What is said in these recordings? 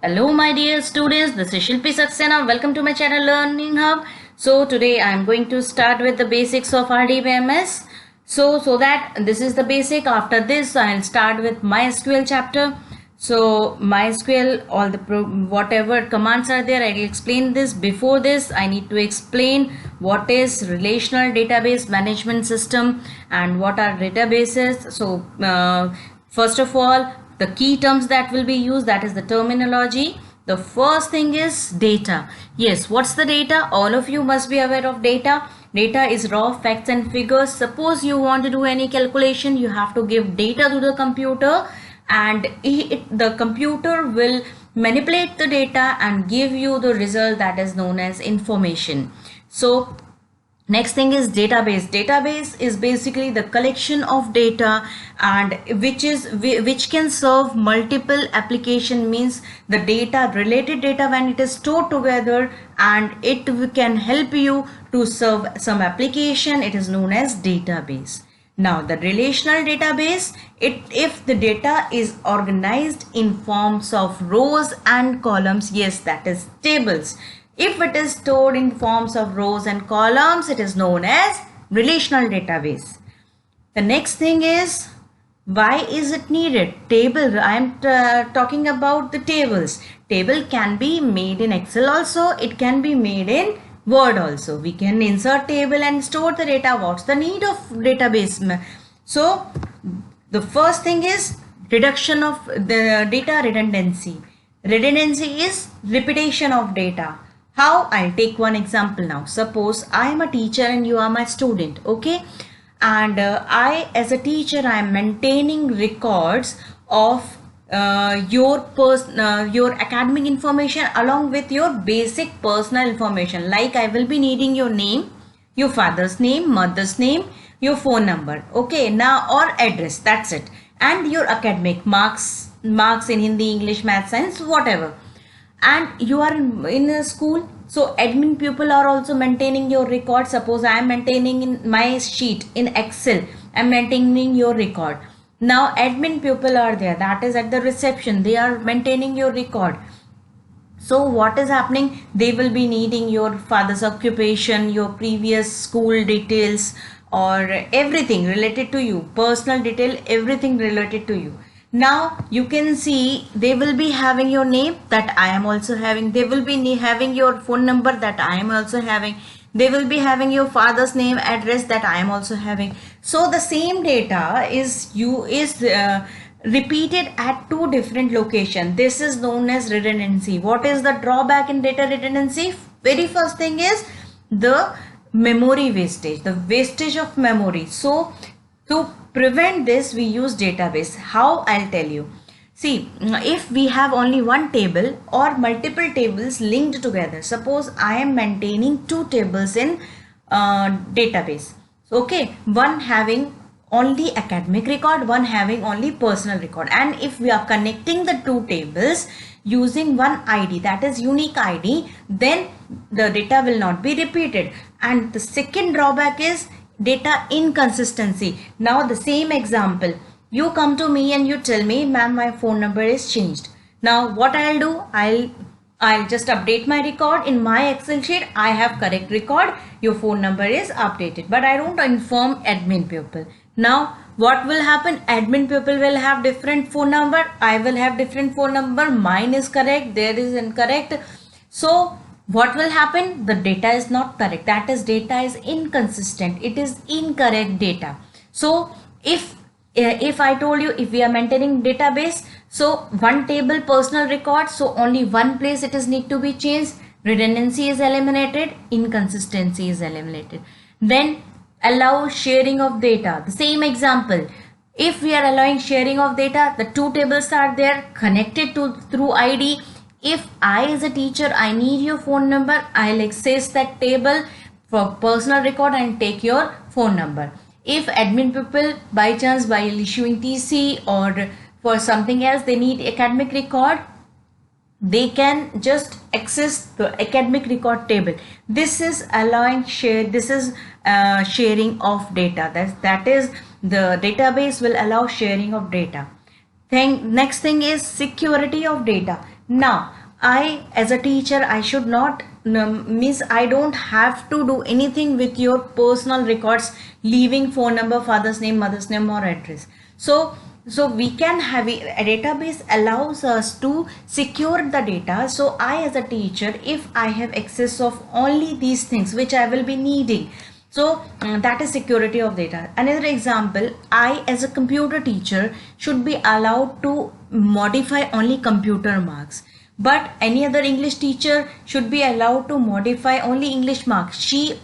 Hello my dear students, this is Shilpi Saxena. Welcome to my channel Learning Hub. So today I am going to start with the basics of RDBMS. So that this is the basic. After this I will start with MySQL chapter. So MySQL, all the whatever commands are there, I will explain this. Before this I need to explain what is relational database management system and what are databases. So first of all, the key terms that will be used, that is the terminology. The first thing is data. Yes, what's the data? All of you must be aware of data. Data is raw facts and figures. Suppose you want to do any calculation, you have to give data to the computer, and the computer will manipulate the data and give you the result that is known as information. So next thing is database. Database is basically the collection of data, and which can serve multiple application. Means the data, related data, when it is stored together, and it can help you to serve some application, it is known as database. Now the relational database, if the data is organized in forms of rows and columns, yes, that is tables. If it is stored in forms of rows and columns, it is known as relational database. The next thing is, why is it needed? Table. I am talking about the tables. Table can be made in Excel also. It can be made in Word also. We can insert table and store the data. What's the need of database? So the first thing is reduction of the data redundancy. Redundancy is repetition of data. How? I'll take one example now. Suppose I am a teacher and you are my student, okay? And I, as a teacher, I am maintaining records of your academic information along with your basic personal information. Like I will be needing your name, your father's name, mother's name, your phone number, okay? Now, or address, that's it. And your academic marks in Hindi, English, Math, Science, whatever. And you are in a school, so admin people are also maintaining your record. Suppose I am maintaining in my sheet in Excel, I am maintaining your record. Now admin people are there, that is at the reception, they are maintaining your record. So what is happening? They will be needing your father's occupation, your previous school details, or everything related to you, personal detail, everything related to you. Now you can see they will be having your name that I am also having. They will be having your phone number that I am also having. They will be having your father's name, address that I am also having. So the same data is repeated at two different locations. This is known as redundancy. What is the drawback in data redundancy? Very first thing is the memory wastage, the wastage of memory. So to prevent this, we use database. How? I'll tell you. See, if we have only one table or multiple tables linked together, suppose I am maintaining two tables in database. Okay, one having only academic record, one having only personal record. And if we are connecting the two tables using one ID, that is unique ID, then the data will not be repeated. And the second drawback is data inconsistency. Now the same example, you come to me and you tell me, ma'am, my phone number is changed. Now what I'll do, I'll just update my record in my Excel sheet. I have correct record, your phone number is updated, but I don't inform admin people. Now what will happen? Admin people will have different phone number, I will have different phone number, mine is correct, theirs is incorrect. So what will happen? The data is not correct. That is, data is inconsistent. It is incorrect data. So if I told you, if we are maintaining database, so one table personal record, so only one place it is need to be changed. Redundancy is eliminated, inconsistency is eliminated. Then allow sharing of data. The same example, if we are allowing sharing of data, the two tables are there connected through ID. If I as a teacher, I need your phone number, I'll access that table for personal record and take your phone number. If admin people by chance, by issuing TC or for something else, they need academic record, they can just access the academic record table. This is allowing share. This is sharing of data. That is, the database will allow sharing of data. Next thing is security of data. Now I, as a teacher, I should not means I don't have to do anything with your personal records, leaving phone number, father's name, mother's name or address. So we can have a database allows us to secure the data. So I, as a teacher, if I have access of only these things which I will be needing, so that is security of data. Another example, I, as a computer teacher, should be allowed to modify only computer marks, but any other English teacher should be allowed to modify only English marks. She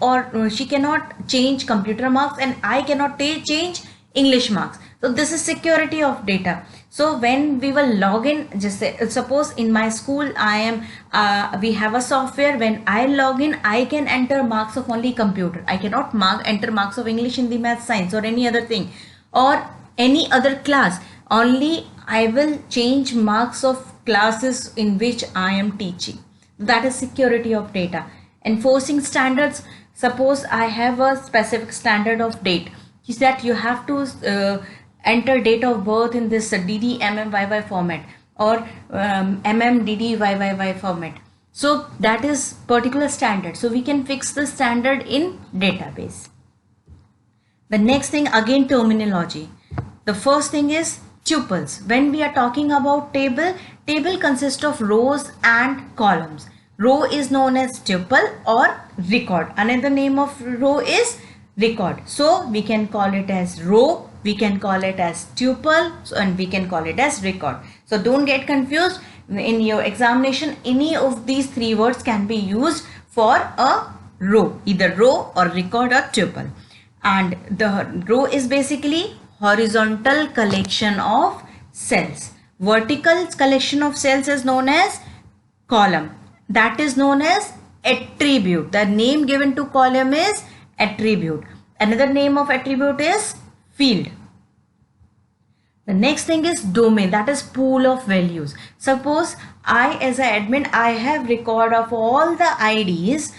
cannot change computer marks, and I cannot change English marks. So this is security of data. So when we will log in, just say, suppose in my school I am we have a software. When I log in, I can enter marks of only computer. I cannot enter marks of English, Hindi, math, science or any other thing or any other class. Only I will change marks of classes in which I am teaching. That is security of data. Enforcing standards. Suppose I have a specific standard of date, is that you have to enter date of birth in this DD MMYY format or MMDDYYY format. So that is particular standard. So we can fix the standard in database. The next thing, again, terminology. The first thing is tuples. When we are talking about table consists of rows and columns. Row is known as tuple or record. Another name of row is record. So we can call it as row, we can call it as tuple, and we can call it as record. So don't get confused. In your examination, any of these three words can be used for a row, either row or record or tuple. And the row is basically horizontal collection of cells. Vertical collection of cells is known as column. That is known as attribute. The name given to column is attribute. Another name of attribute is field. The next thing is domain. That is pool of values. Suppose I, as an admin, I have record of all the IDs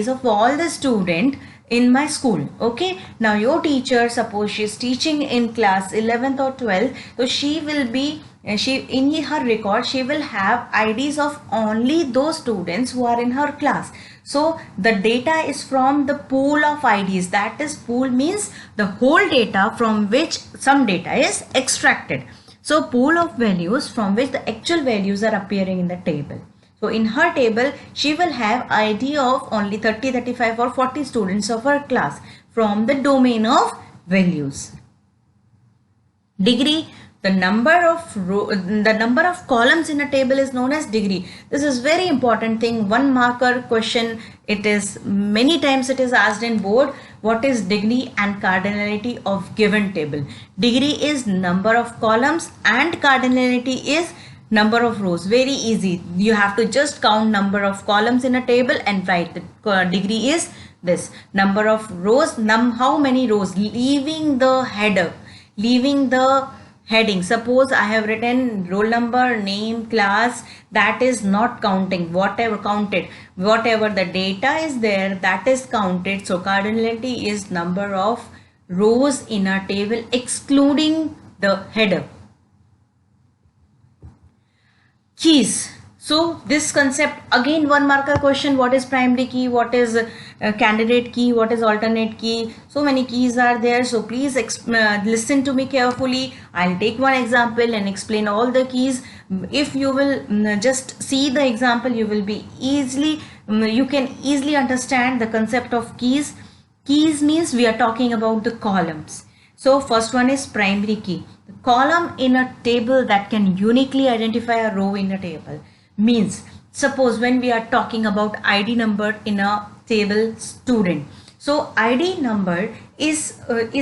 of all the student in my school. Okay, now your teacher, suppose she is teaching in class 11th or 12th, so she will be in her record she will have IDs of only those students who are in her class. So the data is from the pool of IDs. That is, pool means the whole data from which some data is extracted. So pool of values from which the actual values are appearing in the table. So in her table, she will have ID of only 30, 35 or 40 students of her class from the domain of values. Degree. The number of columns in a table is known as degree. This is very important thing. 1 marker question. It is many times it is asked in board. What is degree and cardinality of given table? Degree is number of columns and cardinality is number of rows. Very easy. You have to just count number of columns in a table and write the degree is this. Number of rows, how many rows, leaving the header, leaving the heading. Suppose I have written roll number, name, class, that is not counting. Whatever the data is there, that is counted. So cardinality is number of rows in a table excluding the header. Keys. So this concept, again 1 marker question. What is primary key? What is candidate key? What is alternate key? So many keys are there. So please listen to me carefully. I'll take one example and explain all the keys. If you will just see the example, you will be you can easily understand the concept of keys. Keys means we are talking about the columns. So first one is primary key. The column in a table that can uniquely identify a row in a table. Means, suppose when we are talking about ID number in a table student. So ID number is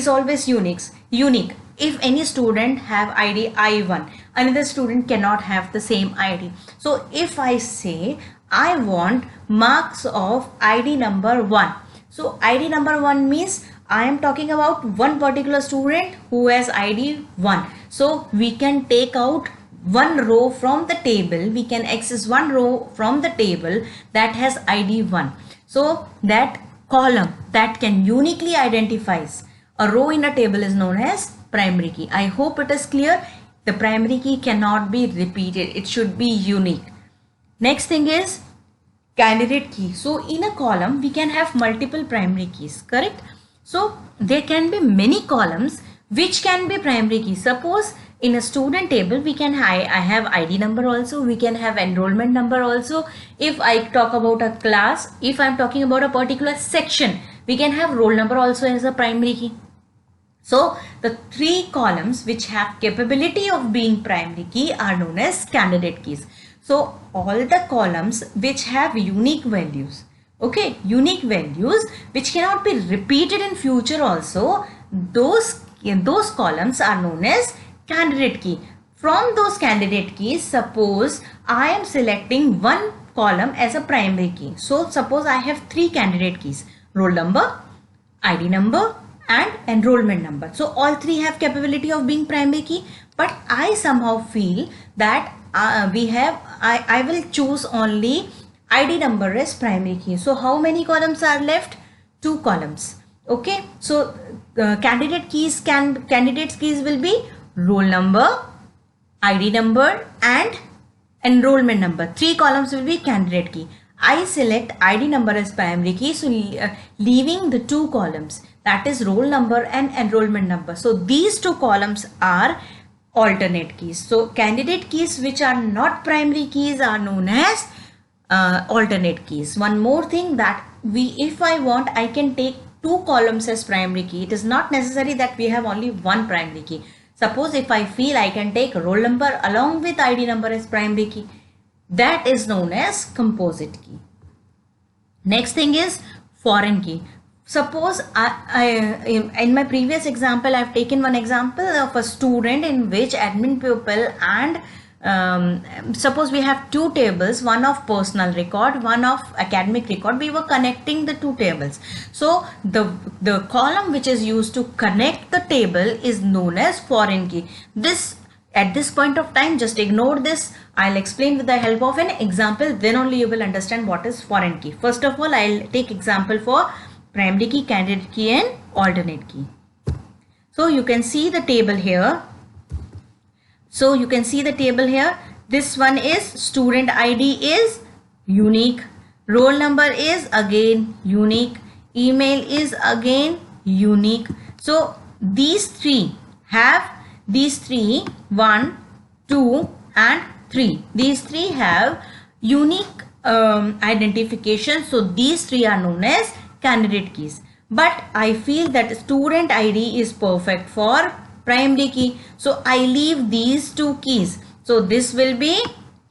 always unique. If any student have ID I1, another student cannot have the same ID. So if I say I want marks of ID number 1. So ID number 1 means I am talking about one particular student who has ID 1. So we can take out one row from the table. We can access one row from the table that has ID 1. So that column that can uniquely identifies a row in a table is known as primary key. I hope it is clear. The primary key cannot be repeated. It should be unique. Next thing is candidate key. So in a column, we can have multiple primary keys, correct? So there can be many columns which can be primary key. Suppose in a student table, we can I have ID number also, we can have enrollment number also. If I talk about a class, if I'm talking about a particular section, we can have roll number also as a primary key. So the three columns which have capability of being primary key are known as candidate keys. So all the columns which have unique values, okay, unique values which cannot be repeated in future also, those columns are known as candidate key. From those candidate keys, suppose I am selecting one column as a primary key. So suppose I have three candidate keys: roll number, ID number and enrollment number. So all three have capability of being primary key, but I somehow feel that I will choose only ID number as primary key. So how many columns are left? Two columns. Okay, so candidates keys will be roll number, ID number and enrollment number. Three columns will be candidate key. I select ID number as primary key, so leaving the two columns, that is roll number and enrollment number. So these two columns are alternate keys. So candidate keys which are not primary keys are known as alternate keys. One more thing, that if I want, I can take two columns as primary key. It is not necessary that we have only one primary key. Suppose if I feel, I can take roll number along with ID number as primary key. That is known as composite key. Next thing is foreign key. Suppose in my previous example, I've taken one example of a student in which admin pupil and suppose we have two tables, one of personal record, one of academic record. We were connecting the two tables. So the column which is used to connect the table is known as foreign key. This, at this point of time, just ignore this. I'll explain with the help of an example. Then only you will understand what is foreign key. First of all, I'll take example for primary key, candidate key and alternate key. So you can see the table here. This one is student ID is unique. Roll number is again unique. Email is again unique. So these three, 1, 2 and 3. These three have unique identification. So these three are known as candidate keys. But I feel that student ID is perfect for primary key. So I leave these two keys. So this will be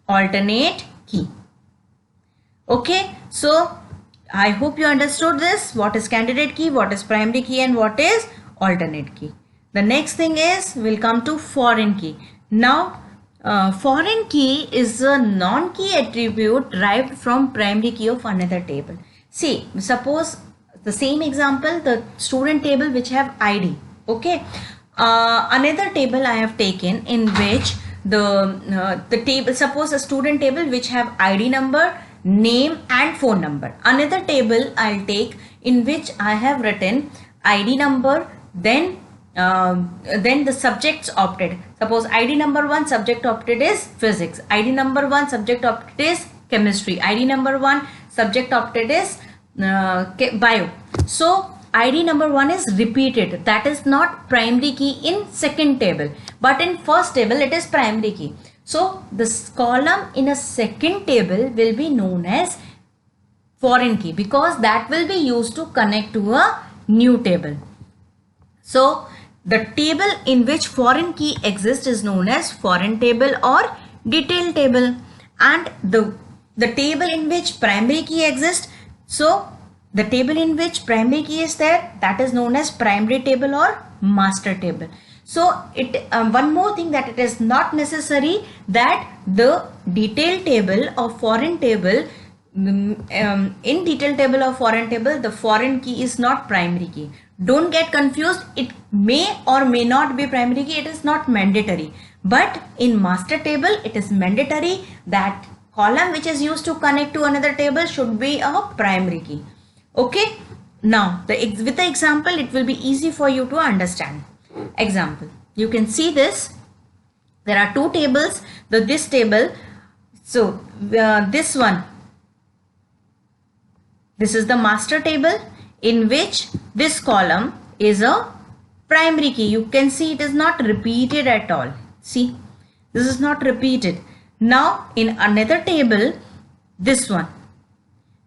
alternate key. Okay. So I hope you understood this. What is candidate key, what is primary key and what is alternate key. The next thing is, we'll come to foreign key. Now foreign key is a non-key attribute derived from primary key of another table. See, suppose the same example, the student table which have ID. Okay. Another table I have taken in which the table, suppose a student table which have ID number, name and phone number. Another table I'll take in which I have written ID number, then the subjects opted. Suppose ID number 1 subject opted is physics, ID number 1 subject opted is chemistry, ID number 1 subject opted is bio. So ID number 1 is repeated. That is not primary key in second table, but in first table it is primary key. So this column in a second table will be known as foreign key, because that will be used to connect to a new table. So the table in which foreign key exists is known as foreign table or detailed table, and the table in which primary key exists, so the table in which primary key is there, that is known as primary table or master table. So one more thing, that it is not necessary that the detailed table or foreign table, in detailed table or foreign table, the foreign key is not primary key. Don't get confused. It may or may not be primary key. It is not mandatory. But in master table, it is mandatory that column which is used to connect to another table should be a primary key. Okay. Now, with the example, it will be easy for you to understand. Example. You can see this. There are two tables. This table, so this one, this is the master table, in which this column is a primary key. You can see it is not repeated at all. See, this is not repeated. Now in another table, this one,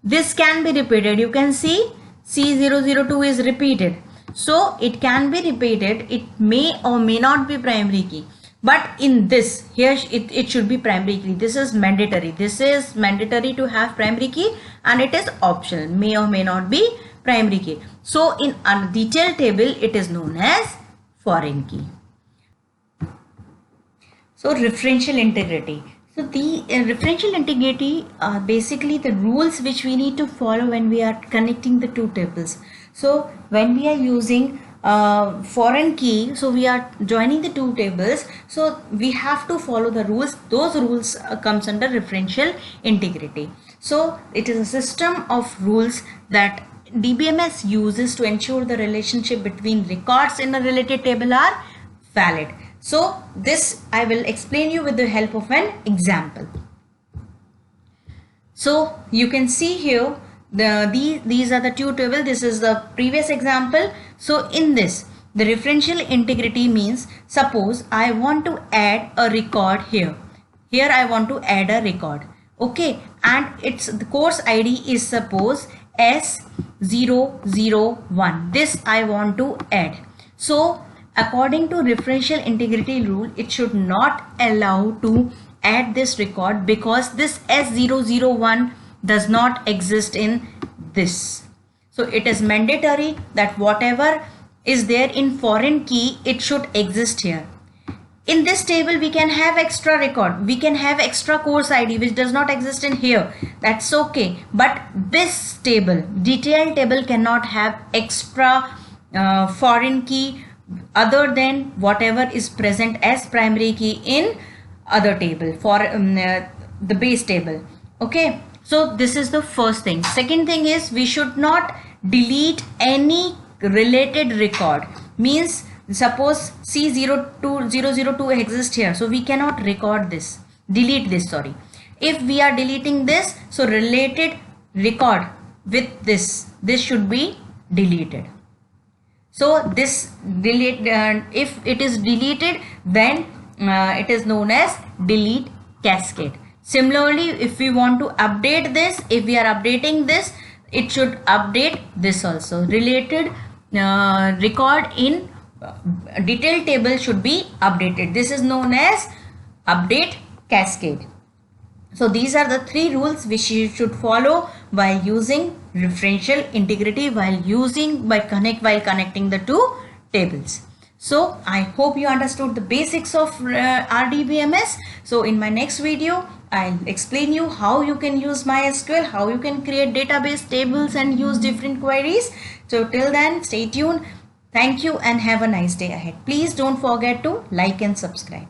this can be repeated. You can see C002 is repeated. So it can be repeated. It may or may not be primary key. But in this, here it should be primary key. This is mandatory. This is mandatory to have primary key, and it is optional. May or may not be primary key. So in a detailed table, it is known as foreign key. So referential integrity. So the referential integrity are basically the rules which we need to follow when we are connecting the two tables. So when we are using foreign key, so we are joining the two tables, so we have to follow the rules. Those rules comes under referential integrity. So it is a system of rules that DBMS uses to ensure the relationship between records in a related table are valid. So this I will explain you with the help of an example. So you can see here these are the two tables. This is the previous example. So in this, the referential integrity means, suppose I want to add a record here. Here I want to add a record. Okay, and it's the course ID is suppose S001. This I want to add. So according to referential integrity rule, it should not allow to add this record because this S001 does not exist in this. So it is mandatory that whatever is there in foreign key, it should exist here. In this table, we can have extra record. We can have extra course ID which does not exist in here. That's okay. But this table, detailed table, cannot have extra foreign key other than whatever is present as primary key in other table for the base table. Okay, so this is the first thing. Second thing is, we should not delete any related record. Means suppose C02002 exists here, so we cannot record this, delete this, sorry. If we are deleting this, so related record with this should be deleted. So this delete, if it is deleted, then it is known as delete cascade. Similarly, if we want to update this, if we are updating this, it should update this also. Related record in detailed table should be updated. This is known as update cascade. So these are the three rules which you should follow while using referential integrity, while connecting the two tables. So I hope you understood the basics of RDBMS. So in my next video, I'll explain you how you can use MySQL, how you can create database tables and use different queries. So till then, stay tuned. Thank you and have a nice day ahead. Please don't forget to like and subscribe.